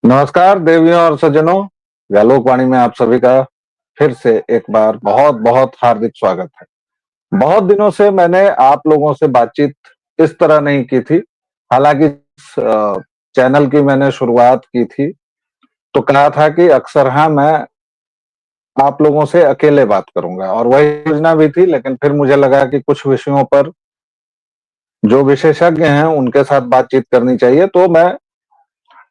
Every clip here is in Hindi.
नमस्कार देवियों और सज्जनों, व्यालोकवाणी में आप सभी का फिर से एक बार बहुत बहुत हार्दिक स्वागत है। बहुत दिनों से मैंने आप लोगों से बातचीत इस तरह नहीं की थी। हालांकि इस चैनल की मैंने शुरुआत की थी तो कहा था कि अक्सर मैं आप लोगों से अकेले बात करूंगा और वही योजना भी थी, लेकिन फिर मुझे लगा कि कुछ विषयों पर जो विशेषज्ञ हैं उनके साथ बातचीत करनी चाहिए, तो मैं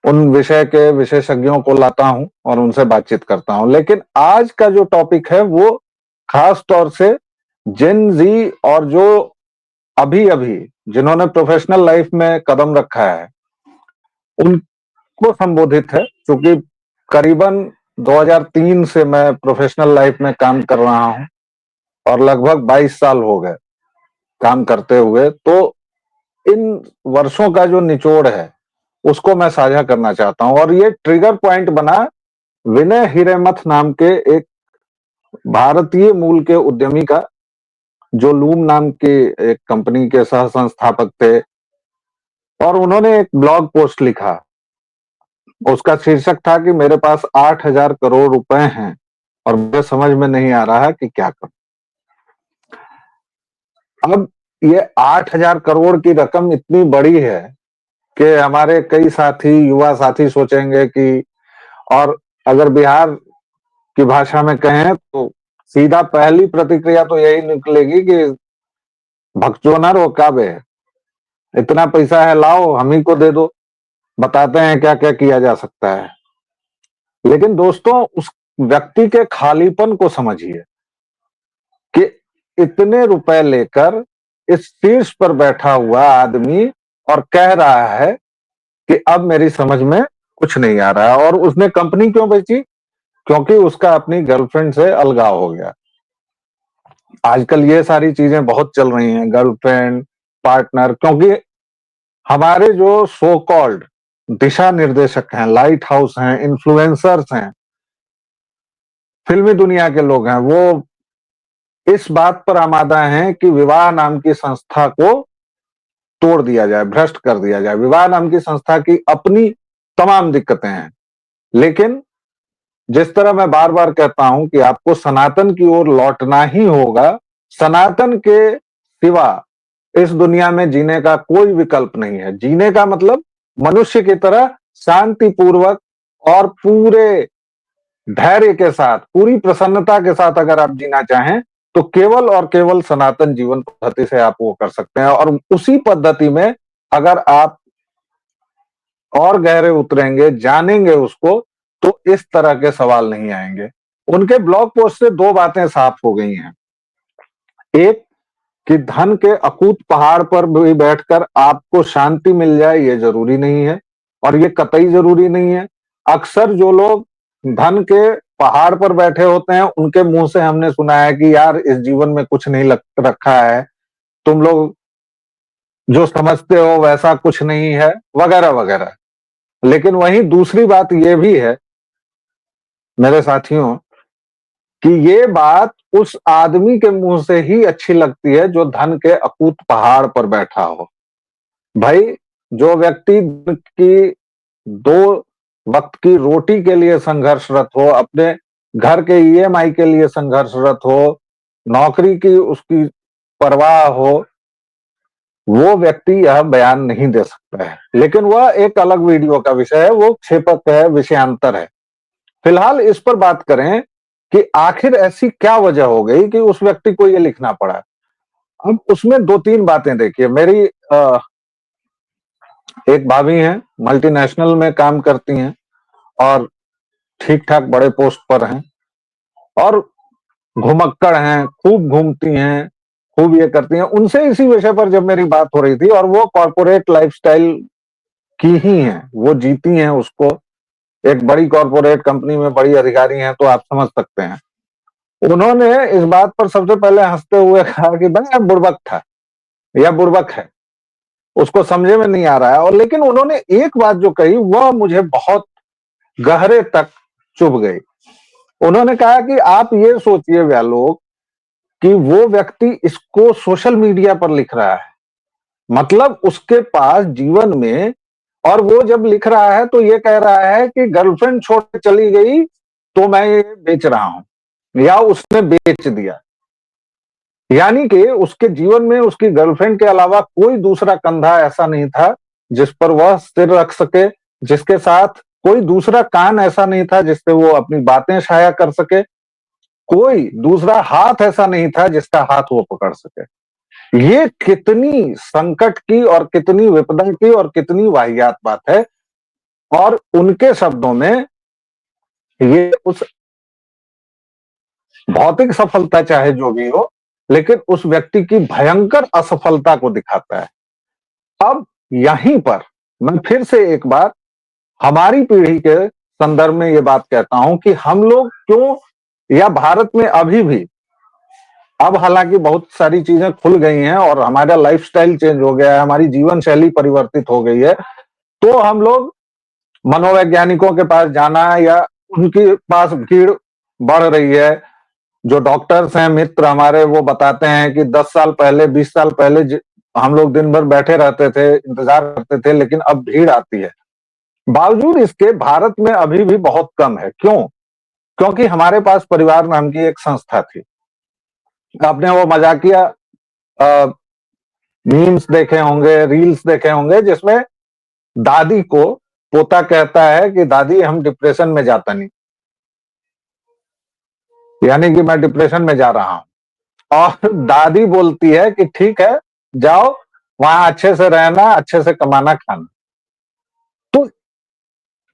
उन विषय के विशेषज्ञों को लाता हूं और उनसे बातचीत करता हूं। लेकिन आज का जो टॉपिक है वो खास तौर से जेन जी और जो अभी अभी जिन्होंने प्रोफेशनल लाइफ में कदम रखा है उनको संबोधित है, क्योंकि करीबन 2003 से मैं प्रोफेशनल लाइफ में काम कर रहा हूं और लगभग 22 साल हो गए काम करते हुए। तो इन वर्षों का जो निचोड़ है उसको मैं साझा करना चाहता हूं और ये ट्रिगर पॉइंट बना विनय हिरेमथ नाम के एक भारतीय मूल के उद्यमी का, जो लूम नाम की एक कंपनी के सह संस्थापक थे। और उन्होंने एक ब्लॉग पोस्ट लिखा, उसका शीर्षक था कि मेरे पास 8,000 करोड़ रुपए हैं और मुझे समझ में नहीं आ रहा कि क्या करूं। अब ये 8,000 करोड़ की रकम इतनी बड़ी है कि हमारे कई साथी, युवा साथी सोचेंगे कि, और अगर बिहार की भाषा में कहें तो सीधा पहली प्रतिक्रिया तो यही निकलेगी कि भगचोनर वो काबे है, इतना पैसा है लाओ हम ही को दे दो, बताते हैं क्या क्या किया जा सकता है। लेकिन दोस्तों, उस व्यक्ति के खालीपन को समझिए कि इतने रुपए लेकर इस शीर्ष पर बैठा हुआ आदमी और कह रहा है कि अब मेरी समझ में कुछ नहीं आ रहा है। और उसने कंपनी क्यों बेची? क्योंकि उसका अपनी गर्लफ्रेंड से अलगाव हो गया। आजकल ये सारी चीजें बहुत चल रही हैं, गर्लफ्रेंड, पार्टनर, क्योंकि हमारे जो सो कॉल्ड दिशा निर्देशक हैं, लाइट हाउस हैं, इन्फ्लुएंसर्स हैं, फिल्मी दुनिया के लोग हैं, वो इस बात पर आमादा हैं कि विवाह नाम की संस्था को तोड़ दिया जाए, भ्रष्ट कर दिया जाए। विवाह नाम की संस्था की अपनी तमाम दिक्कतें हैं, लेकिन जिस तरह मैं बार बार कहता हूं कि आपको सनातन की ओर लौटना ही होगा। सनातन के सिवा इस दुनिया में जीने का कोई विकल्प नहीं है। जीने का मतलब मनुष्य की तरह शांतिपूर्वक और पूरे धैर्य के साथ, पूरी प्रसन्नता के साथ अगर आप जीना चाहें तो केवल और केवल सनातन जीवन पद्धति से आप वो कर सकते हैं। और उसी पद्धति में अगर आप और गहरे उतरेंगे, जानेंगे उसको, तो इस तरह के सवाल नहीं आएंगे। उनके ब्लॉग पोस्ट से दो बातें साफ हो गई हैं। एक, कि धन के अकूत पहाड़ पर भी बैठकर आपको शांति मिल जाए ये जरूरी नहीं है, और ये कतई जरूरी नहीं है। अक्सर जो लोग धन के पहाड़ पर बैठे होते हैं उनके मुंह से हमने सुना है कि यार इस जीवन में कुछ नहीं रखा है, तुम लोग जो समझते हो वैसा कुछ नहीं है, वगैरह वगैरह। लेकिन वहीं दूसरी बात यह भी है मेरे साथियों, कि ये बात उस आदमी के मुंह से ही अच्छी लगती है जो धन के अकूत पहाड़ पर बैठा हो। भाई, जो व्यक्ति की दो वक्त की रोटी के लिए संघर्षरत हो, अपने घर के ईएमआई के लिए संघर्षरत हो, नौकरी की उसकी परवाह हो, वो व्यक्ति यह बयान नहीं दे सकता है। लेकिन वह एक अलग वीडियो का विषय है, वो क्षेपक है, विषयांतर है। फिलहाल इस पर बात करें कि आखिर ऐसी क्या वजह हो गई कि उस व्यक्ति को ये लिखना पड़ा। अब उसमें दो तीन बातें देखिए। मेरी एक भाभी हैं, मल्टीनेशनल में काम करती हैं और ठीक ठाक बड़े पोस्ट पर हैं और घुमक्कड़ हैं, खूब घूमती हैं, खूब ये करती हैं। उनसे इसी विषय पर जब मेरी बात हो रही थी, और वो कॉर्पोरेट लाइफस्टाइल की ही हैं, वो जीती हैं उसको, एक बड़ी कॉर्पोरेट कंपनी में बड़ी अधिकारी हैं, तो आप समझ सकते हैं। उन्होंने इस बात पर सबसे पहले हंसते हुए कहा कि भाई बुड़बक था या बुड़बक है, उसको समझे में नहीं आ रहा है। और लेकिन उन्होंने एक बात जो कही वह मुझे बहुत गहरे तक चुभ गई। उन्होंने कहा कि आप ये सोचिए व्यालोक, कि वो व्यक्ति इसको सोशल मीडिया पर लिख रहा है, मतलब उसके पास जीवन में और वो जब लिख रहा है तो ये कह रहा है कि गर्लफ्रेंड छोड़ के चली गई तो मैं ये बेच रहा हूं या उसने बेच दिया। यानी कि उसके जीवन में उसकी गर्लफ्रेंड के अलावा कोई दूसरा कंधा ऐसा नहीं था जिस पर वह सिर रख सके, जिसके साथ कोई दूसरा कान ऐसा नहीं था जिससे वो अपनी बातें शाया कर सके, कोई दूसरा हाथ ऐसा नहीं था जिसका हाथ वो पकड़ सके। ये कितनी संकट की और कितनी विपदा की और कितनी वाहियात बात है। और उनके शब्दों में ये उस भौतिक सफलता चाहे जो भी हो, लेकिन उस व्यक्ति की भयंकर असफलता को दिखाता है। अब यहीं पर मैं फिर से एक बार हमारी पीढ़ी के संदर्भ में ये बात कहता हूं कि हम लोग क्यों, या भारत में अभी भी, अब हालांकि बहुत सारी चीजें खुल गई हैं और हमारा लाइफस्टाइल चेंज हो गया है, हमारी जीवन शैली परिवर्तित हो गई है, तो हम लोग मनोवैज्ञानिकों के पास जाना या उनके पास भीड़ बढ़ रही है। जो डॉक्टर्स हैं मित्र हमारे, वो बताते हैं कि 10 साल पहले 20 साल पहले हम लोग दिन भर बैठे रहते थे, इंतजार करते थे, लेकिन अब भीड़ आती है। बावजूद इसके भारत में अभी भी बहुत कम है। क्यों? क्योंकि हमारे पास परिवार नाम की एक संस्था थी। आपने वो मजाकिया मीम्स देखे होंगे, रील्स देखे होंगे, जिसमें दादी को पोता कहता है कि दादी हम डिप्रेशन में जाता नहीं, यानी कि मैं डिप्रेशन में जा रहा हूं। और दादी बोलती है कि ठीक है, जाओ, वहां अच्छे से रहना, अच्छे से कमाना खाना। तो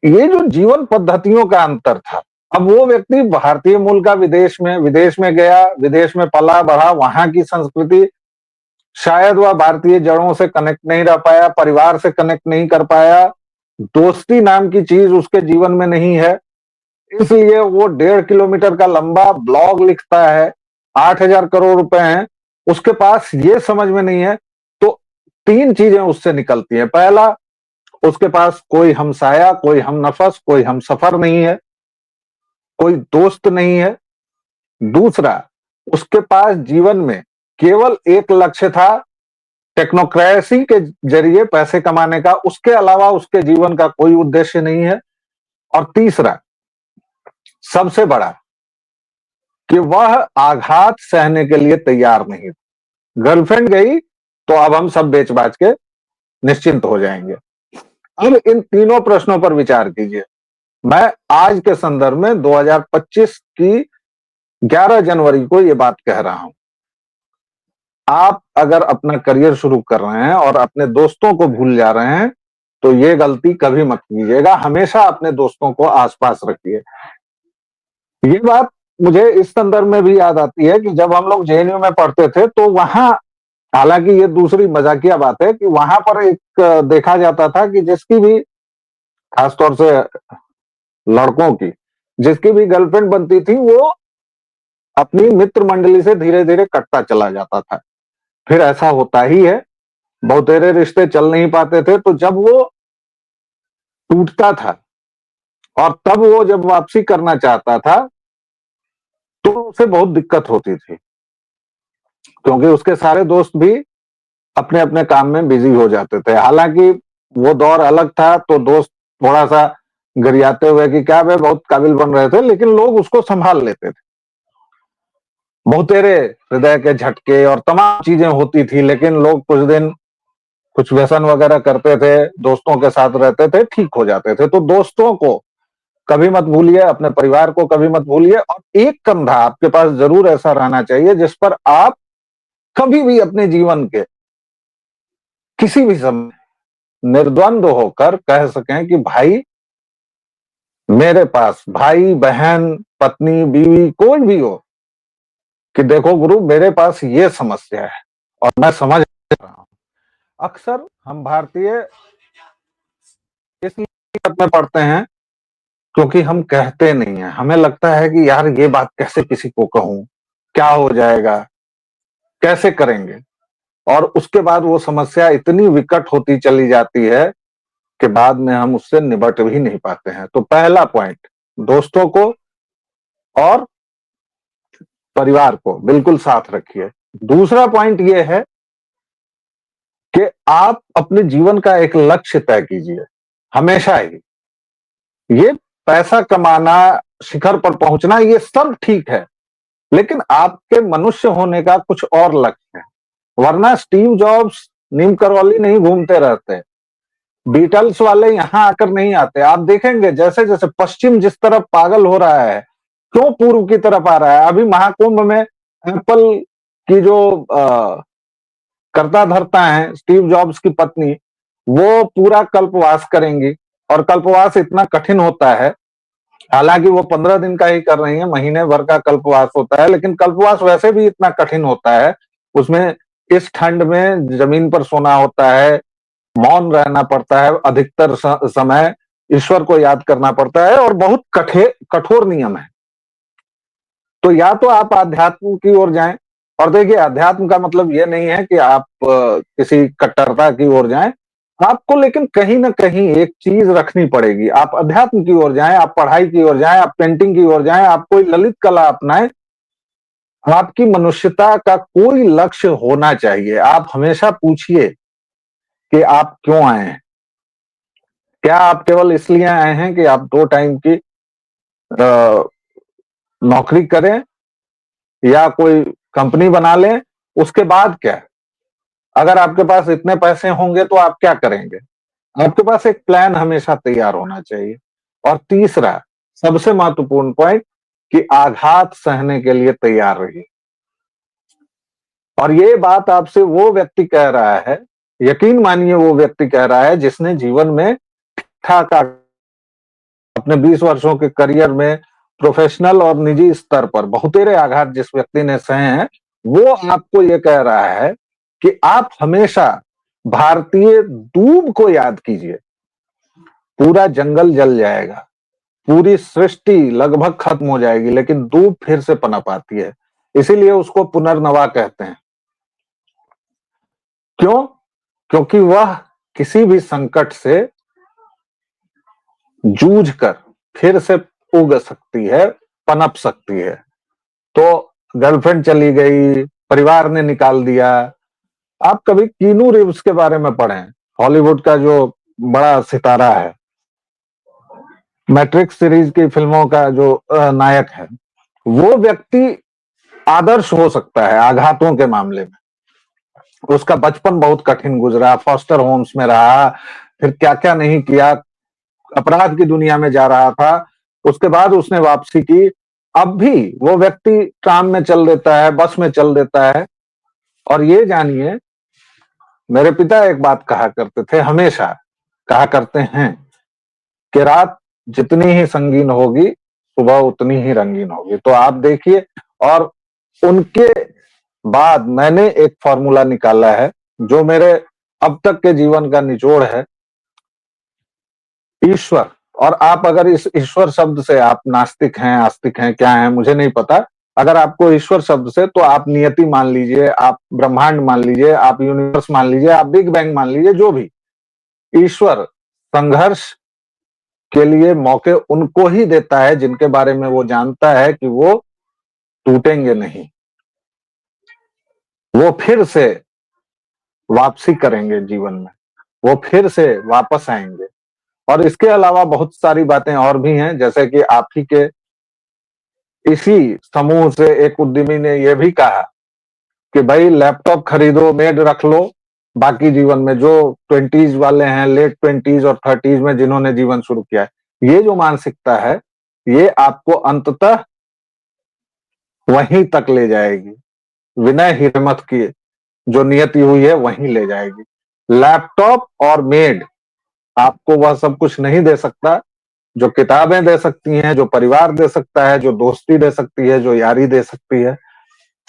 ये जो जीवन पद्धतियों का अंतर था, अब वो व्यक्ति भारतीय मूल का विदेश में गया, विदेश में पला बढ़ा, वहां की संस्कृति, शायद वह भारतीय जड़ों से कनेक्ट नहीं रह पाया, परिवार से कनेक्ट नहीं कर पाया, दोस्ती नाम की चीज उसके जीवन में नहीं है, इसलिए वो 1.5 किलोमीटर का लंबा ब्लॉग लिखता है। 8,000 करोड़ रुपए हैं उसके पास, ये समझ में नहीं है। तो 3 चीजें उससे निकलती हैं। पहला, उसके पास कोई हमसाया, कोई हमनफस, कोई हमसफर नहीं है, कोई दोस्त नहीं है। दूसरा, उसके पास जीवन में केवल एक लक्ष्य था, टेक्नोक्रेसी के जरिए पैसे कमाने का, उसके अलावा उसके जीवन का कोई उद्देश्य नहीं है। और तीसरा, सबसे बड़ा, कि वह आघात सहने के लिए तैयार नहीं। गर्लफ्रेंड गई तो अब हम सब बेच बाच के निश्चिंत हो जाएंगे। अब इन तीनों प्रश्नों पर विचार कीजिए। मैं आज के संदर्भ में 2025 की 11 जनवरी को ये बात कह रहा हूं। आप अगर अपना करियर शुरू कर रहे हैं और अपने दोस्तों को भूल जा रहे हैं, तो ये गलती कभी मत कीजिएगा। हमेशा अपने दोस्तों को आसपास रखिए। ये बात मुझे इस संदर्भ में भी याद आती है कि जब हम लोग जेएनयू में पढ़ते थे, तो वहां, हालांकि ये दूसरी मजाकिया बात है, कि वहां पर एक देखा जाता था कि जिसकी भी, खासतौर से लड़कों की, जिसकी भी गर्लफ्रेंड बनती थी, वो अपनी मित्र मंडली से धीरे धीरे कटता चला जाता था। फिर ऐसा होता ही है, बहुतेरे रिश्ते चल नहीं पाते थे, तो जब वो टूटता था और तब वो जब वापसी करना चाहता था, तो उसे बहुत दिक्कत होती थी, क्योंकि उसके सारे दोस्त भी अपने अपने काम में बिजी हो जाते थे। हालांकि वो दौर अलग था, तो दोस्त थोड़ा सा गरियाते हुए कि क्या वे बहुत काबिल बन रहे थे, लेकिन लोग उसको संभाल लेते थे। बहुतेरे हृदय के झटके और तमाम चीजें होती थी, लेकिन लोग कुछ दिन कुछ व्यसन वगैरह करते थे, दोस्तों के साथ रहते थे, ठीक हो जाते थे। तो दोस्तों को कभी मत भूलिए, अपने परिवार को कभी मत भूलिए, और एक कंधा आपके पास जरूर ऐसा रहना चाहिए जिस पर आप कभी भी अपने जीवन के किसी भी समय निर्द्वंद होकर कह सकें कि भाई, मेरे पास भाई बहन पत्नी बीवी कोई भी हो, कि देखो गुरु, मेरे पास ये समस्या है और मैं समझ रहा हूं। अक्सर हम भारतीय इसलिए में पढ़ते हैं क्योंकि हम कहते नहीं है। हमें लगता है कि यार ये बात कैसे किसी को कहूं, क्या हो जाएगा, कैसे करेंगे, और उसके बाद वो समस्या इतनी विकट होती चली जाती है कि बाद में हम उससे निपट भी नहीं पाते हैं। तो पहला पॉइंट, दोस्तों को और परिवार को बिल्कुल साथ रखिए। दूसरा पॉइंट ये है कि आप अपने जीवन का एक लक्ष्य तय कीजिए। हमेशा ही। ये पैसा कमाना, शिखर पर पहुंचना, ये सब ठीक है, लेकिन आपके मनुष्य होने का कुछ और लक्ष्य है। वरना स्टीव जॉब्स नीम करौली नहीं घूमते रहते, बीटल्स वाले यहां आकर नहीं आते। आप देखेंगे जैसे जैसे पश्चिम जिस तरफ पागल हो रहा है, क्यों पूर्व की तरफ आ रहा है। अभी महाकुंभ में एप्पल की जो कर्ता धर्ता है, स्टीव जॉब्स की पत्नी, वो पूरा कल्पवास करेंगी। और कल्पवास इतना कठिन होता है, हालांकि वो 15 दिन का ही कर रही है, महीने भर का कल्पवास होता है, लेकिन कल्पवास वैसे भी इतना कठिन होता है। उसमें इस ठंड में जमीन पर सोना होता है, मौन रहना पड़ता है, अधिकतर समय ईश्वर को याद करना पड़ता है, और बहुत कठोर नियम है। तो या तो आप आध्यात्म की ओर जाएं, और देखिए अध्यात्म का मतलब ये नहीं है कि आप किसी कट्टरता की ओर जाएं, आपको लेकिन कहीं ना कहीं एक चीज रखनी पड़ेगी। आप अध्यात्म की ओर जाएं, आप पढ़ाई की ओर जाएं, आप पेंटिंग की ओर जाएं, आप कोई ललित कला अपनाएं, आपकी मनुष्यता का कोई लक्ष्य होना चाहिए। आप हमेशा पूछिए कि आप क्यों आए हैं। क्या आप केवल इसलिए आए हैं कि आप 2 टाइम की नौकरी करें या कोई कंपनी बना लें? उसके बाद क्या? अगर आपके पास इतने पैसे होंगे तो आप क्या करेंगे? आपके पास एक प्लान हमेशा तैयार होना चाहिए। और तीसरा, सबसे महत्वपूर्ण पॉइंट, कि आघात सहने के लिए तैयार रहिए। और ये बात आपसे वो व्यक्ति कह रहा है, यकीन मानिए वो व्यक्ति कह रहा है जिसने जीवन में ठाक अपने 20 वर्षों के करियर में प्रोफेशनल और निजी स्तर पर बहुतेरे आघात जिस व्यक्ति ने सहे हैं, वो आपको ये कह रहा है कि आप हमेशा भारतीय दूब को याद कीजिए। पूरा जंगल जल जाएगा, पूरी सृष्टि लगभग खत्म हो जाएगी, लेकिन दूब फिर से पनप आती है। इसीलिए उसको पुनर्नवा कहते हैं। क्यों? क्योंकि वह किसी भी संकट से जूझ कर फिर से उग सकती है, पनप सकती है। तो गर्लफ्रेंड चली गई, परिवार ने निकाल दिया। आप कभी कीनू रिव्स के बारे में पढ़ें, हॉलीवुड का जो बड़ा सितारा है, मैट्रिक्स सीरीज की फिल्मों का जो नायक है, वो व्यक्ति आदर्श हो सकता है आघातों के मामले में। उसका बचपन बहुत कठिन गुजरा, फॉस्टर होम्स में रहा, फिर क्या क्या नहीं किया, अपराध की दुनिया में जा रहा था, उसके बाद उसने वापसी की। अब भी वो व्यक्ति ट्राम में चल देता है, बस में चल देता है। और ये जानिए, मेरे पिता एक बात कहा करते थे, हमेशा कहा करते हैं, कि रात जितनी ही संगीन होगी, सुबह उतनी ही रंगीन होगी। तो आप देखिए, और उनके बाद मैंने एक फॉर्मूला निकाला है जो मेरे अब तक के जीवन का निचोड़ है। ईश्वर, और आप अगर इस ईश्वर शब्द से, आप नास्तिक हैं, आस्तिक हैं, क्या हैं मुझे नहीं पता, अगर आपको ईश्वर शब्द से, तो आप नियति मान लीजिए, आप ब्रह्मांड मान लीजिए, आप यूनिवर्स मान लीजिए, आप बिग बैंग मान लीजिए, जो भी। ईश्वर संघर्ष के लिए मौके उनको ही देता है जिनके बारे में वो जानता है कि वो टूटेंगे नहीं, वो फिर से वापसी करेंगे जीवन में, वो फिर से वापस आएंगे। और इसके अलावा बहुत सारी बातें और भी हैं, जैसे कि आप ही के इसी समूह से एक उद्यमी ने यह भी कहा कि भाई लैपटॉप खरीदो, मेड रख लो, बाकी जीवन में जो 20s वाले हैं, लेट 20s और 30s में जिन्होंने जीवन शुरू किया है, ये जो मानसिकता है, ये आपको अंततः वहीं तक ले जाएगी। विनय हिरमत की जो नियति हुई है वहीं ले जाएगी। लैपटॉप और मेड आपको वह सब कुछ नहीं दे सकता जो किताबें दे सकती हैं, जो परिवार दे सकता है, जो दोस्ती दे सकती है, जो यारी दे सकती है।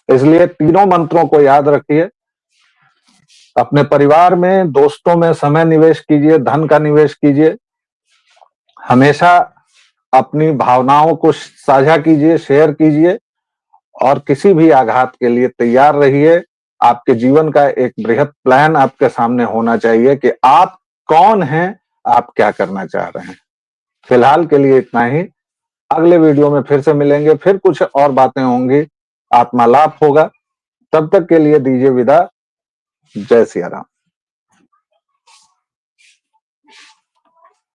इसलिए तीनों मंत्रों को याद रखिए। अपने परिवार में, दोस्तों में समय निवेश कीजिए, धन का निवेश कीजिए। हमेशा अपनी भावनाओं को साझा कीजिए, शेयर कीजिए, और किसी भी आघात के लिए तैयार रहिए। आपके जीवन का एक बृहद प्लान आपके सामने होना चाहिए कि आप कौन हैं, आप क्या करना चाह रहे हैं। फिलहाल के लिए इतना ही। अगले वीडियो में फिर से मिलेंगे, फिर कुछ और बातें होंगी, आत्मालाप होगा। तब तक के लिए दीजिए विदा। जय सिया राम।